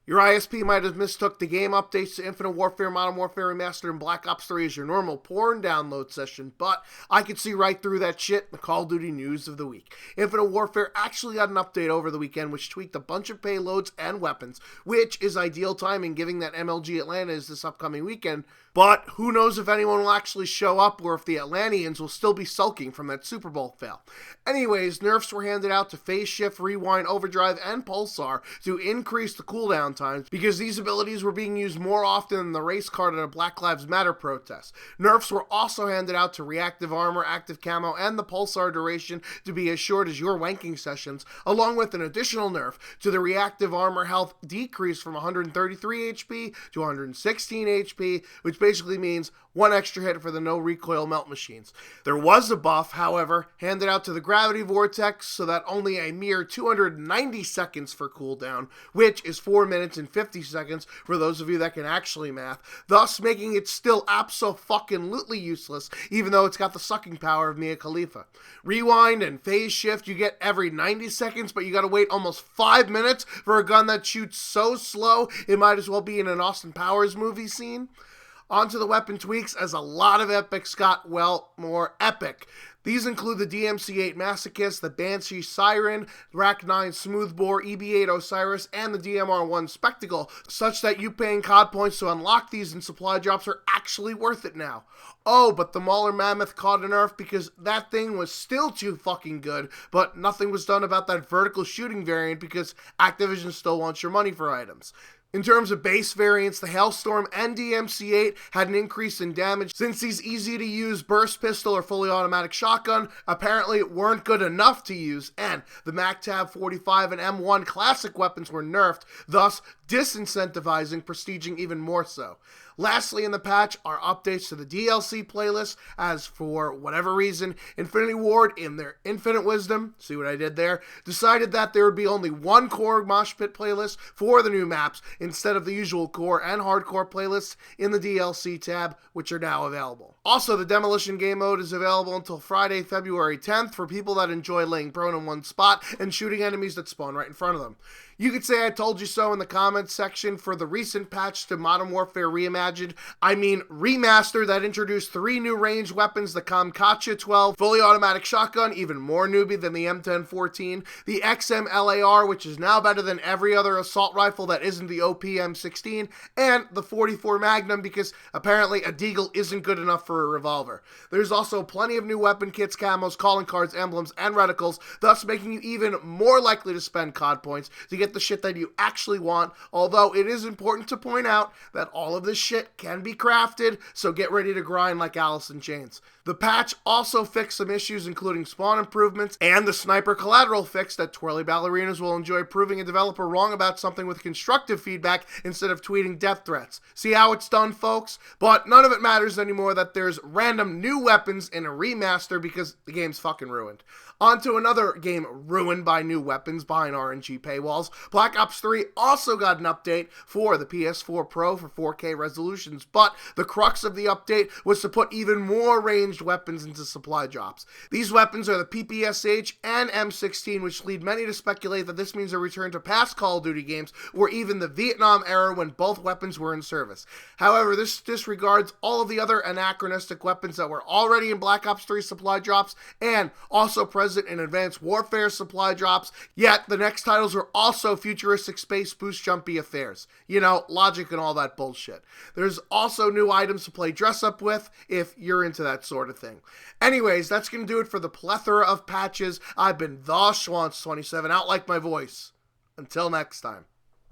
Your ISP might have mistook the game updates to Infinite Warfare, Modern Warfare Remastered, and Black Ops 3 as your normal porn download session, but I could see right through that shit in the Call of Duty news of the week. Infinite Warfare actually got an update over the weekend which tweaked a bunch of payloads and weapons, which is ideal timing given that MLG Atlanta is this upcoming weekend, but who knows if anyone will actually show up or if the Atlanteans will still be sulking from that Super Bowl fail. Anyways, nerfs were handed out to Phase Shift, Rewind, Overdrive, and Pulsar to increase the cooldown times because these abilities were being used more often than the race card at a Black Lives Matter protest. Nerfs were also handed out to Reactive Armor, Active Camo, and the Pulsar duration to be as short as your wanking sessions, along with an additional nerf to the Reactive Armor health decrease from 133 HP to 116 HP, which basically means one extra hit for the no recoil melt machines. There was a buff, however, handed out to the Gravity Vortex so that only a mere 290 seconds for cooldown, which is 4 minutes and 50 seconds for those of you that can actually math, thus making it still abso-fucking-lutely useless, even though it's got the sucking power of Mia Khalifa. Rewind and Phase Shift you get every 90 seconds, but you gotta wait almost 5 minutes for a gun that shoots so slow it might as well be in an Austin Powers movie scene. Onto the weapon tweaks, as a lot of epics got, well, more epic. These include the DMC-8 Masochist, the Banshee Siren, RAC-9 Smoothbore, EB-8 Osiris, and the DMR-1 Spectacle, such that you paying COD points to unlock these in supply drops are actually worth it now. Oh, but the Mauler Mammoth caught a nerf because that thing was still too fucking good, but nothing was done about that vertical shooting variant because Activision still wants your money for items. In terms of base variants, the Hailstorm and DMC-8 had an increase in damage since these easy-to-use burst pistol or fully automatic shotgun apparently weren't good enough to use, and the MacTab 45 and M1 classic weapons were nerfed, thus disincentivizing prestiging even more so. Lastly in the patch are updates to the DLC playlist, as for whatever reason, Infinity Ward, in their infinite wisdom, see what I did there, decided that there would be only one core mosh pit playlist for the new maps instead of the usual core and hardcore playlists in the DLC tab, which are now available. Also, the Demolition game mode is available until Friday, February 10th for people that enjoy laying prone in one spot and shooting enemies that spawn right in front of them. You could say I told you so in the comments section for the recent patch to Modern Warfare Remastered, that introduced 3 new ranged weapons, the Kamkacha 12, fully automatic shotgun, even more newbie than the M1014, the XM-LAR, which is now better than every other assault rifle that isn't the OPM-16, and the 44 Magnum because apparently a Deagle isn't good enough for a revolver. There's also plenty of new weapon kits, camos, calling cards, emblems, and reticles, thus making you even more likely to spend COD points to get the shit that you actually want, although it is important to point out that all of this shit can be crafted, so get ready to grind like Alice in Chains. The patch also fixed some issues including spawn improvements and the sniper collateral fix that twirly ballerinas will enjoy proving a developer wrong about something with constructive feedback instead of tweeting death threats. See how it's done, folks? But none of it matters anymore that there's random new weapons in a remaster because the game's fucking ruined. On to another game ruined by new weapons behind RNG paywalls. Black Ops 3 also got an update for the PS4 Pro for 4K resolutions, but the crux of the update was to put even more ranged weapons into supply drops. These weapons are the PPSH and M16, which lead many to speculate that this means a return to past Call of Duty games or even the Vietnam era when both weapons were in service. However, this disregards all of the other anachronistic weapons that were already in Black Ops 3 supply drops and also present in Advanced Warfare supply drops, yet the next titles are also futuristic space boost jumpy affairs. You know, logic and all that bullshit. There's also new items to play dress up with if you're into that sort of thing. Anyways, that's going to do it for the plethora of patches. I've been the Schwantz27, out like my voice. Until next time.